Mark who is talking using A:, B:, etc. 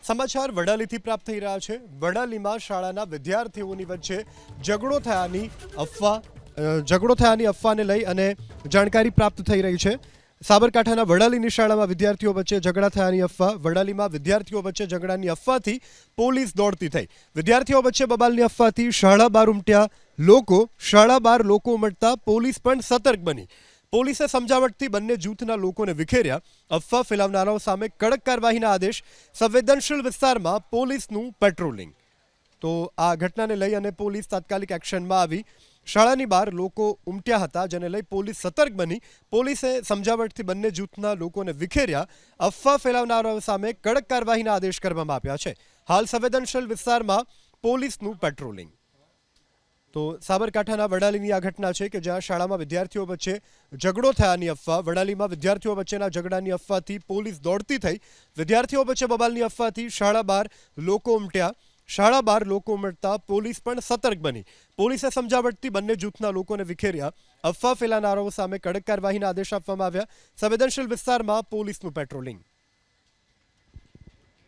A: સમાચાર વડાલીથી પ્રાપ્ત થઈ રહ્યા છે। વડાલીમાં શાળાના વિદ્યાર્થીઓની વચ્ચે ઝઘડો થયાની અફવાને લઈ અને જાણકારી પ્રાપ્ત થઈ રહી છે। સાબરકાંઠાના વડાલીની શાળામાં વિદ્યાર્થીઓ વચ્ચે ઝઘડા થયાની અફવા। વડાલીમાં વિદ્યાર્થીઓ વચ્ચે ઝઘડાની અફવાથી પોલીસ દોડતી થઈ। વિદ્યાર્થીઓ વચ્ચે બબાલની અફવાથી શાળા બહાર ઉમટ્યા લોકો। શાળા બહાર લોકો ઉમટતા પોલીસ પણ સતર્ક બની। પોલીસે સમજાવટથી બંને જૂથના લોકોને વિખેર્યા। અફવા ફેલાવનારાઓ સામે કડક કાર્યવાહીના આદેશ। સંવેદનશીલ વિસ્તારમાં પોલીસનું પેટ્રોલિંગ। તો આ ઘટનાને લઈ અને પોલીસ તાત્કાલિક એક્શનમાં આવી। શાળાની બહાર લોકો ઉમટ્યા હતા, જેને લઈ પોલીસ સતર્ક બની। પોલીસે સમજાવટથી બંને જૂથના લોકોને વિખેર્યા। અફવા ફેલાવનારાઓ સામે કડક કાર્યવાહીના આદેશ કરવામાં આવ્યા છે। હાલ સંવેદનશીલ વિસ્તારમાં પોલીસનું પેટ્રોલિંગ। તો સાબરકાંઠાના વડાલીની આ ઘટના છે કે જ્યાં શાળામાં વિદ્યાર્થીઓ વચ્ચે ઝઘડો થયાની અફવા। વડાલીમાં વિદ્યાર્થીઓ વચ્ચેના ઝઘડાની અફવાથી પોલીસ દોડતી થઈ। વિદ્યાર્થીઓ વચ્ચે બબાલની અફવાથી શાળા બહાર લોકો ઉમટ્યા। શાળા બહાર લોકો ઉમટતા પોલીસ પણ સતર્ક બની। પોલીસે સમજાવટથી બંને જૂથના લોકોને વિખેર્યા। અફવા ફેલાવનારાઓ સામે કડક કાર્યવાહીના આદેશ આપવામાં આવ્યા। સંવેદનશીલ વિસ્તારમાં પોલીસનું પેટ્રોલિંગ।